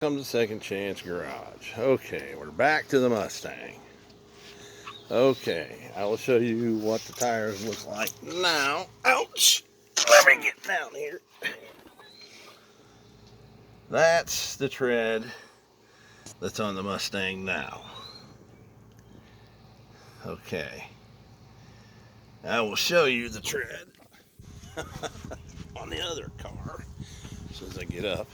Welcome to Second Chance Garage. Okay, we're back to the Mustang. Okay, I will show you what the tires look like now. Ouch! Let me get down here. That's the tread that's on the Mustang now. Okay, I will show you the tread on the other car as soon as I get up.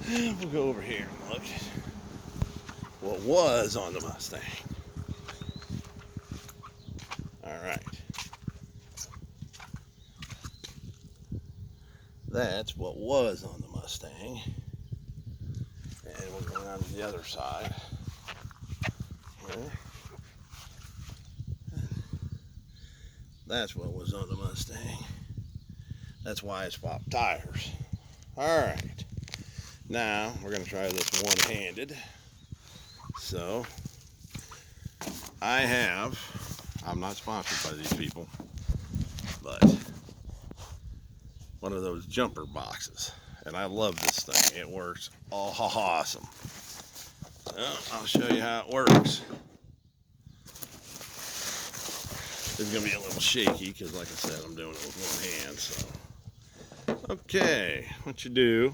We'll go over here and look at what was on the Mustang. Alright. That's what was on the Mustang. And we're going on to the other side. Here. That's what was on the Mustang. That's why I swapped tires. Alright. Now we're going to try this one-handed. So I'm not sponsored by these people, but one of those jumper boxes. And I love this thing. It works awesome. Well, I'll show you how it works. It's going to be a little shaky because, like I said, I'm doing it with one hand. So, okay, what you do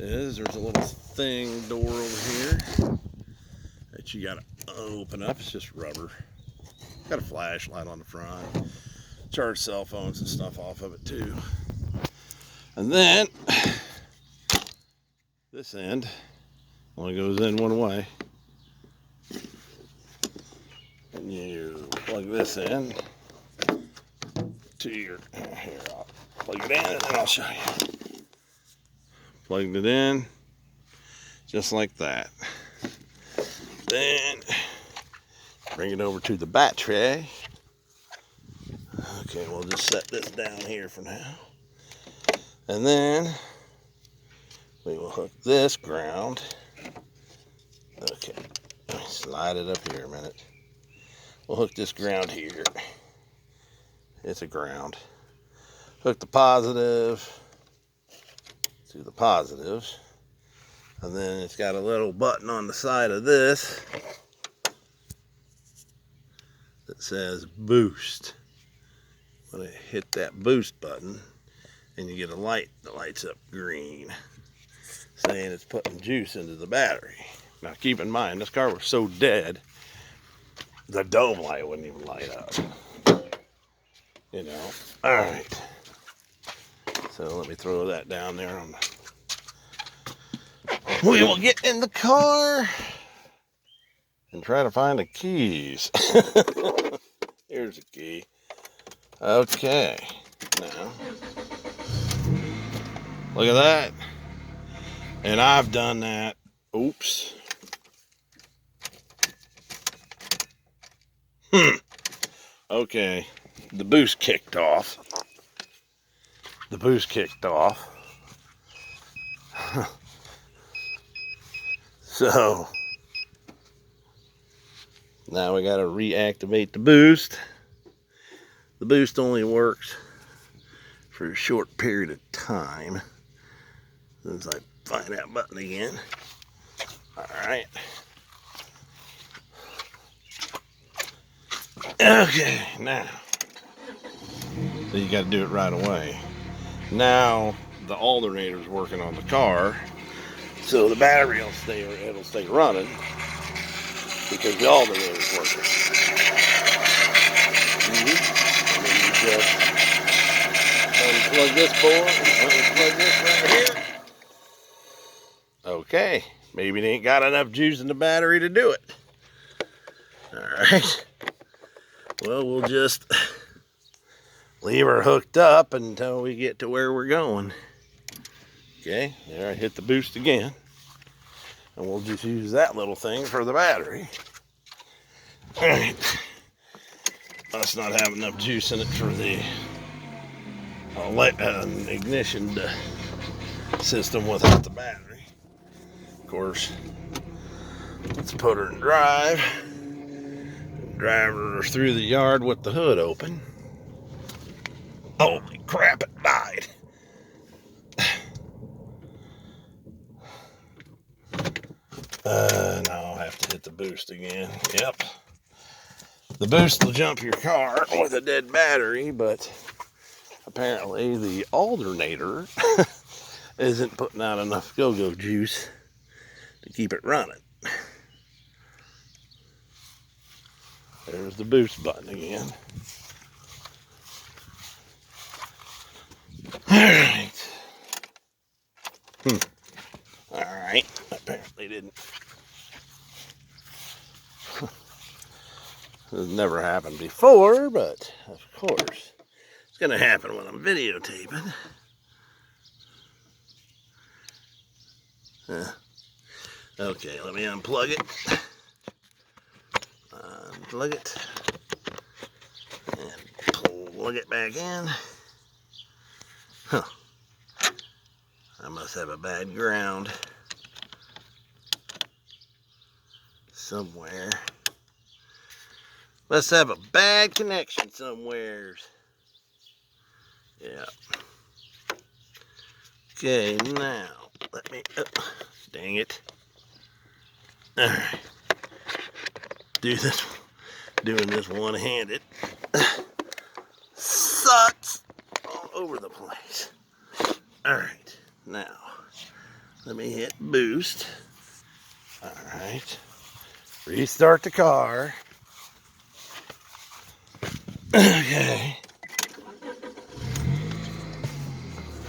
is there's a little thing door over here that you got to open up. It's just rubber. Got a flashlight on the front. Charge cell phones and stuff off of it too. And then this end only goes in one way. And you plug this in to your, here, I'll plug it in and then I'll show you. Plugged it in, just like that. Then bring it over to the battery. Okay, we'll just set this down here for now. And then we will hook this ground. Okay, let me slide it up here a minute. We'll hook this ground here. It's a ground. Hook the positive to the positives. And then it's got a little button on the side of this that says boost. I'm going to hit that boost button and you get a light that lights up green saying it's putting juice into the battery. Now keep in mind, this car was so dead the dome light wouldn't even light up. You know. Alright. So let me throw that down there on the... We will get in the car and try to find the keys. Here's a key. Okay. Now, look at that. And I've done that. Oops. Okay. The boost kicked off. So now we got to reactivate the boost. The boost only works for a short period of time. As I find that button again. Alright. Okay, now. So you got to do it right away. Now the alternator's working on the car. So the battery will stay running because the alternator's working. And then you just unplug this board, unplug this right here. Okay, maybe it ain't got enough juice in the battery to do it. Alright. Well, we'll just leave her hooked up until we get to where we're going. Okay, there I hit the boost again. And we'll just use that little thing for the battery. Alright. Must not have enough juice in it for the ignition system without the battery. Of course, let's put her in drive. Drive her through the yard with the hood open. Holy crap, it died. No, I'll have to hit the boost again. Yep. The boost will jump your car with a dead battery, but apparently the alternator isn't putting out enough go-go juice to keep it running. There's the boost button again. Alright. Alright. Apparently didn't. This has never happened before, but of course it's going to happen when I'm videotaping. Okay, let me unplug it. Unplug it. And plug it back in. Huh. I must have a bad ground somewhere. Must have a bad connection somewhere. Yeah. Okay, now let me. Dang it. All right. Doing this one-handed sucks all over the place. All right. Now let me hit boost. All right. Restart the car. Okay.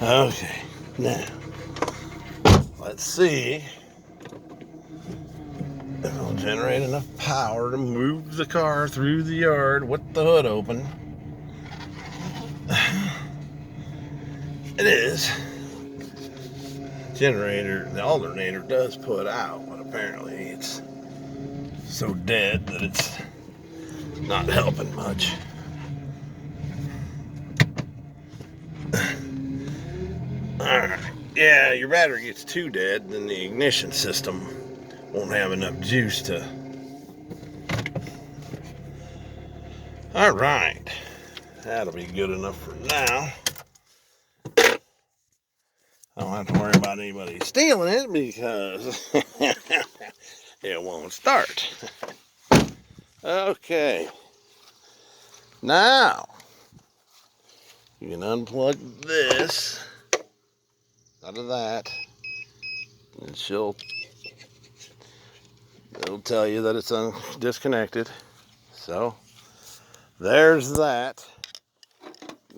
Okay. Now, let's see if it'll generate enough power to move the car through the yard with the hood open. It is. The alternator does put out, but apparently it's so dead that it's not helping much. Alright. Yeah, your battery gets too dead, then the ignition system won't have enough juice to. Alright. That'll be good enough for now. I don't have to worry about anybody stealing it because it won't start. Okay. Now, you can unplug this out of that, and it'll tell you that it's disconnected. So, there's that.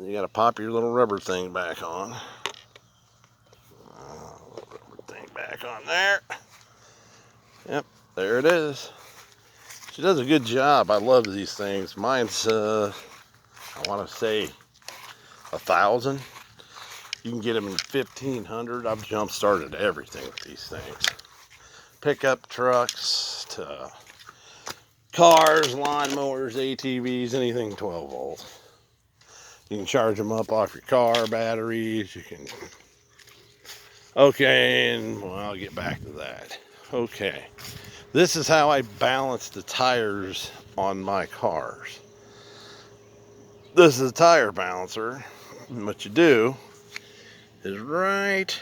You gotta pop your little rubber thing back on. Rubber thing back on there. Yep, there it is. She does a good job. I love these things. Mine's, I want to say 1,000. You can get them in 1,500. I've jump started everything with these things. Pickup trucks to cars, lawnmowers, ATVs, anything 12 volt. You can charge them up off your car batteries. You can. Okay, and well, I'll get back to that. Okay, this is how I balance the tires on my cars. This is a tire balancer. And what you do is right,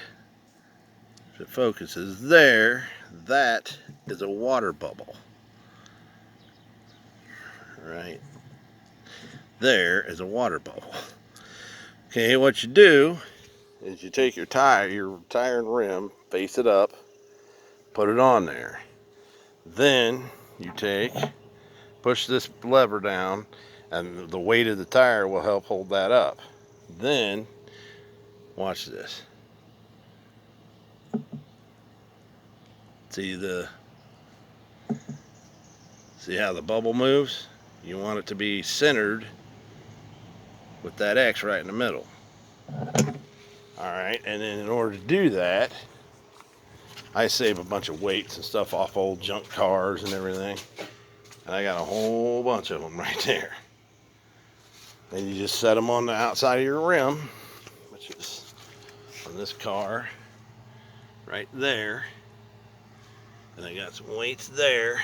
if it focuses there, that is a water bubble. Right there is a water bubble. Okay, what you do is you take your tire and rim, face it up, put it on there. Then you push this lever down, and the weight of the tire will help hold that up. Then, watch this. See how the bubble moves? You want it to be centered with that X right in the middle. Alright, and then in order to do that, I save a bunch of weights and stuff off old junk cars and everything. And I got a whole bunch of them right there. And you just set them on the outside of your rim, which is on this car right there. And I got some weights there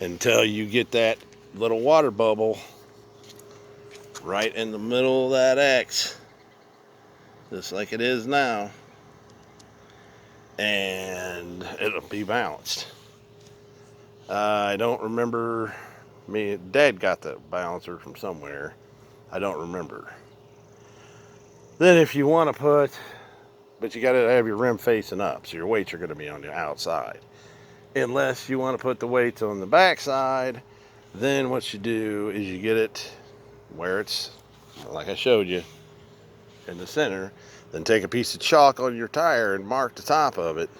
until you get that little water bubble right in the middle of that X, just like it is now. And and it'll be balanced. I don't remember. Dad got the balancer from somewhere. I don't remember. Then if you want to but you got to have your rim facing up, so your weights are going to be on the outside. Unless you want to put the weights on the back side, then what you do is you get it where it's, like I showed you, in the center. Then take a piece of chalk on your tire and mark the top of it,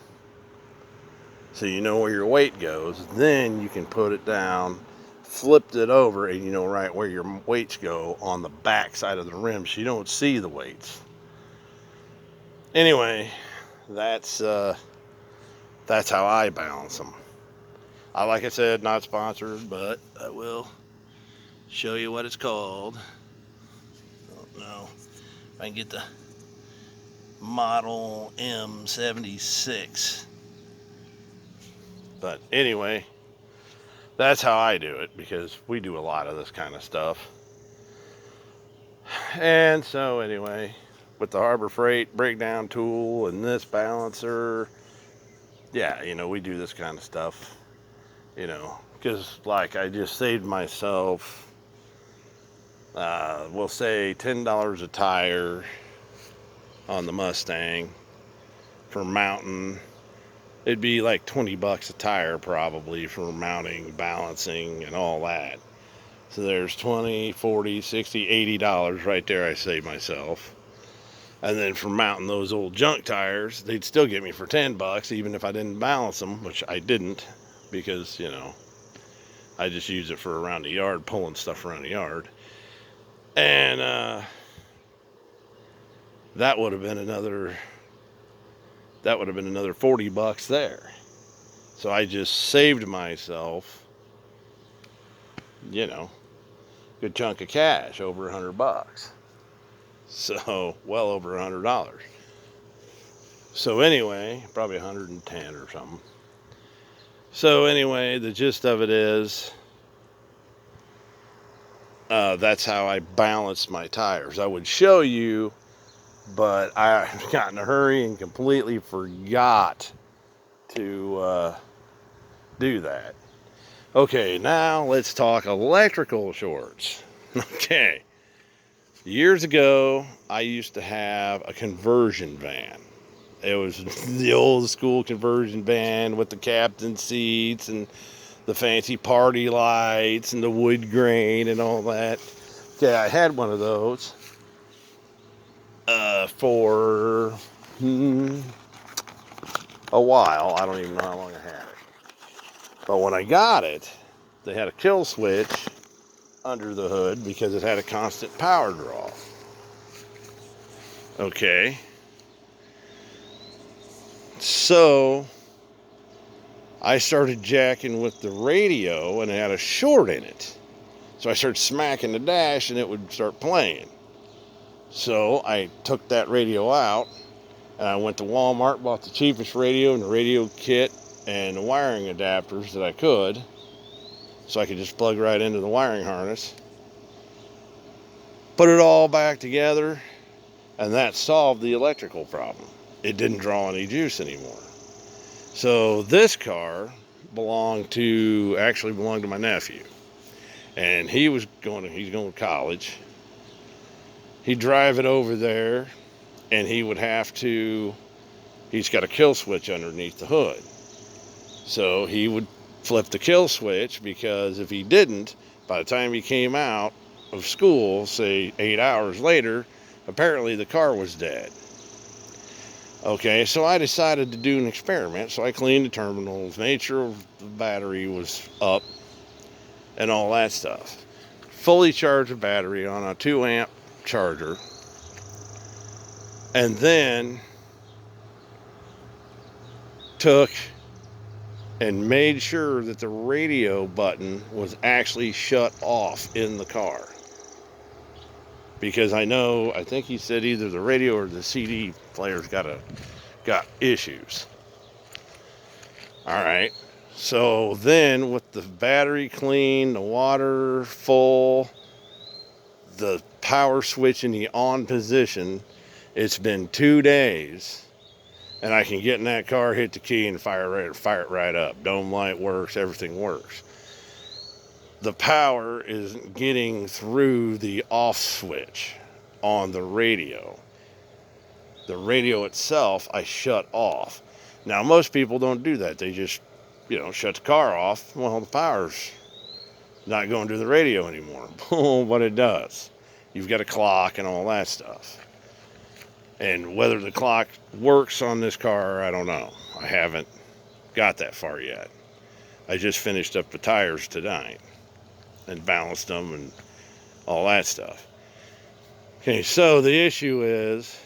so you know where your weight goes. Then you can put it down, flipped it over, and you know right where your weights go on the back side of the rim, so you don't see the weights. Anyway, that's how I balance them. Like I said, not sponsored, but I will show you what it's called. I don't know if I can get the model M76. But anyway, that's how I do it, because we do a lot of this kind of stuff. And so anyway, with the Harbor Freight breakdown tool and this balancer, yeah, we do this kind of stuff, because like I just saved myself, we'll say $10 a tire on the Mustang for mounting. It'd be like 20 bucks a tire probably for mounting, balancing, and all that. So there's 20, 40, 60, $80 right there I saved myself. And then for mounting those old junk tires, they'd still get me for 10 bucks, even if I didn't balance them, which I didn't, because, I just use it for around the yard, pulling stuff around the yard. And that would have been another 40 bucks there. So I just saved myself, good chunk of cash, over 100 bucks. So, well over $100. So anyway, probably 110 or something. So anyway, the gist of it is, that's how I balance my tires. I would show you, but I got in a hurry and completely forgot to do that. Okay, now let's talk electrical shorts. Okay. Years ago, I used to have a conversion van. It was the old school conversion van with the captain seats and the fancy party lights and the wood grain and all that. Okay, I had one of those for a while. I don't even know how long I had it. But when I got it, they had a kill switch under the hood because it had a constant power draw. Okay. So I started jacking with the radio, and it had a short in it. So I started smacking the dash and it would start playing. So I took that radio out and I went to Walmart, bought the cheapest radio and the radio kit and the wiring adapters that I could, so I could just plug right into the wiring harness. Put it all back together, and that solved the electrical problem. It didn't draw any juice anymore. So this car belonged to my nephew. And he's going to college. He'd drive it over there, and he's got a kill switch underneath the hood. So he would flip the kill switch, because if he didn't, by the time he came out of school, say 8 hours later, apparently the car was dead. Okay, so I decided to do an experiment. So I cleaned the terminals, made sure the battery was up, and all that stuff. Fully charged the battery on a 2-amp charger. And then took and made sure that the radio button was actually shut off in the car. Because I think he said either the radio or the CD player's got issues. All right. So then with the battery clean, the water full, the power switch in the on position, it's been 2 days and I can get in that car, hit the key, and fire it right up. Dome light works, everything works. The power is getting through the off switch on the radio. The radio itself, I shut off. Now, most people don't do that. They just, shut the car off. Well, the power's not going to the radio anymore. But it does. You've got a clock and all that stuff. And whether the clock works on this car, I don't know. I haven't got that far yet. I just finished up the tires tonight and balanced them and all that stuff. Okay, so the issue is,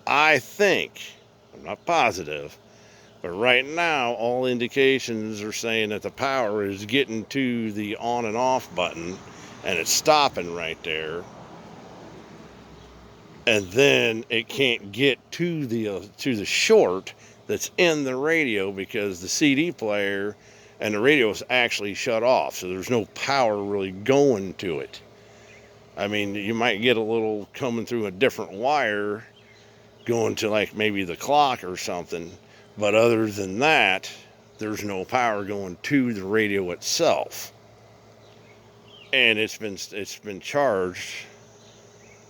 I think, I'm not positive, but right now all indications are saying that the power is getting to the on and off button and it's stopping right there. And then it can't get to the short that's in the radio because the CD player and the radio is actually shut off, so there's no power really going to it. I mean, you might get a little coming through a different wire going to like maybe the clock or something, but other than that, there's no power going to the radio itself. And it's been charged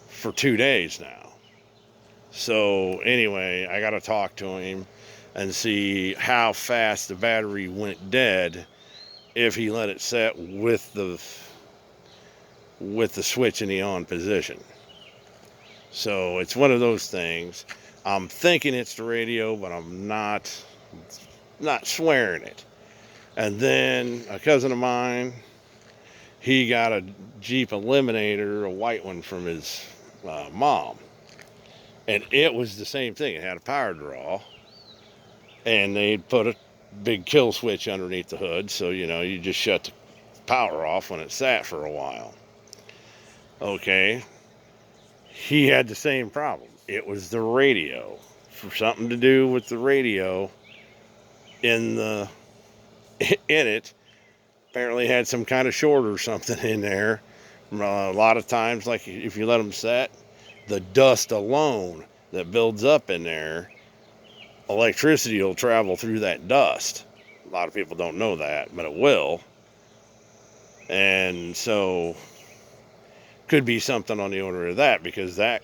for 2 days now. So anyway, I got to talk to him and see how fast the battery went dead if he let it set with the switch in the on position. So it's one of those things. I'm thinking it's the radio, but I'm not swearing it. And then a cousin of mine, he got a Jeep Eliminator, a white one from his mom. And it was the same thing. It had a power draw. And they put a big kill switch underneath the hood, so you just shut the power off when it sat for a while. Okay, he had the same problem. It was the radio, for something to do with the radio in it. Apparently had some kind of short or something in there. A lot of times, like if you let them set, the dust alone that builds up in there, electricity will travel through that dust. A lot of people don't know that, but it will. And so could be something on the order of that, because that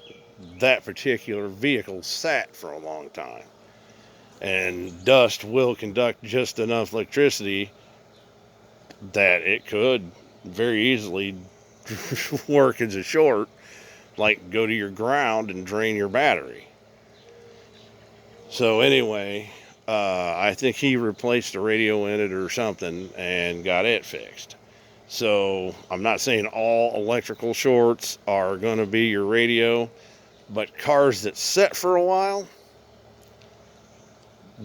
particular vehicle sat for a long time. And dust will conduct just enough electricity that it could very easily work as a short, like go to your ground and drain your battery. So anyway, I think he replaced the radio in it or something and got it fixed. So I'm not saying all electrical shorts are going to be your radio, but cars that sit for a while,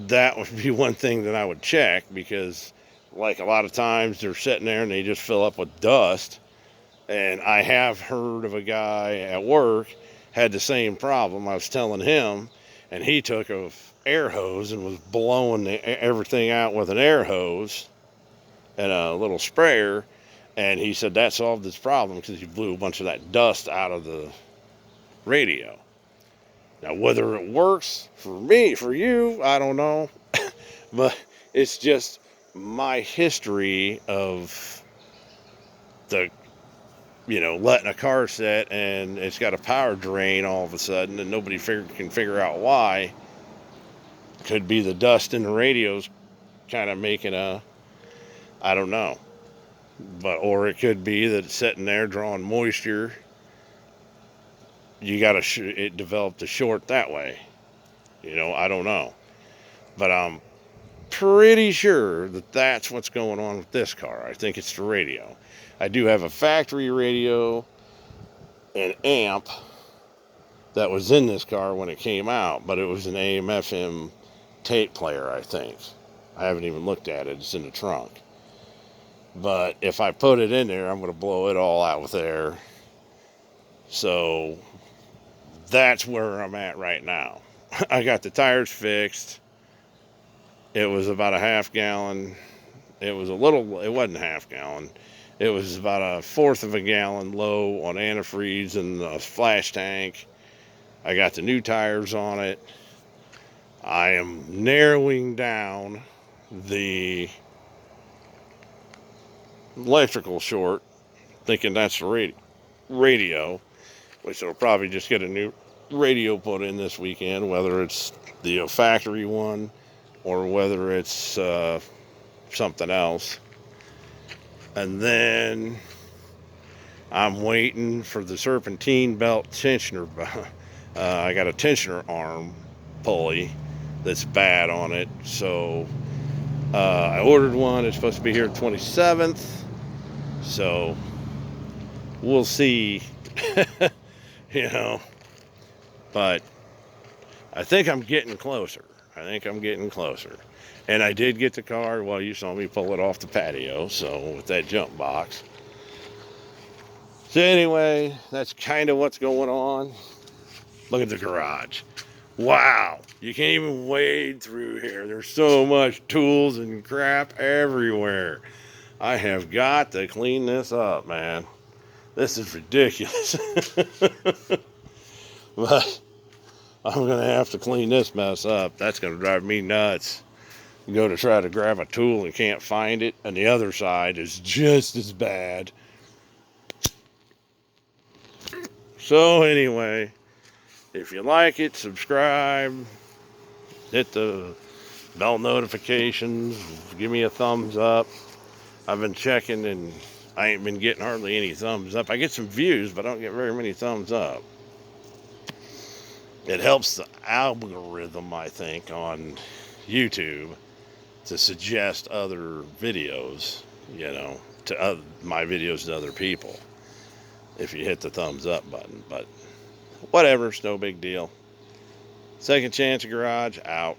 that would be one thing that I would check, because like a lot of times they're sitting there and they just fill up with dust. And I have heard of a guy at work had the same problem. I was telling him, and he took a air hose and was blowing everything out with an air hose and a little sprayer. And he said that solved his problem, because he blew a bunch of that dust out of the radio. Now, whether it works for me, for you, I don't know. But it's just my history of letting a car sit and it's got a power drain all of a sudden and nobody can figure out why. Could be the dust in the radios kind of making I don't know. Or it could be that it's sitting there drawing moisture. It developed a short that way. I don't know. But I'm pretty sure that that's what's going on with this car. I think it's the radio. I do have a factory radio and amp that was in this car when it came out, but it was an AM/FM tape player, I think. I haven't even looked at it. It's in the trunk. But if I put it in there, I'm going to blow it all out with air. So that's where I'm at right now. I got the tires fixed. It was about a half gallon. It wasn't half gallon. It was about a fourth of a gallon low on antifreeze and a flash tank. I got the new tires on it. I am narrowing down the electrical short, thinking that's the radio, which will probably just get a new radio put in this weekend, whether it's the factory one or whether it's something else. And then I'm waiting for the serpentine belt tensioner. I got a tensioner arm pulley that's bad on it, so I ordered one. It's supposed to be here 27th, so we'll see. You know, but I think I'm getting closer. And I did get the car. Well, you saw me pull it off the patio, so with that jump box. So anyway, that's kind of what's going on. Look at the garage. Wow, you can't even wade through here. There's so much tools and crap everywhere. I have got to clean this up, man. This is ridiculous. But I'm going to have to clean this mess up. That's going to drive me nuts. You go to try to grab a tool and can't find it, and the other side is just as bad. So anyway, if you like it, subscribe, hit the bell notifications, give me a thumbs up. I've been checking and I ain't been getting hardly any thumbs up. I get some views, but I don't get very many thumbs up. It helps the algorithm, I think, on YouTube to suggest other videos, to my videos to other people if you hit the thumbs up button. But whatever, it's no big deal. Second Chance Garage out.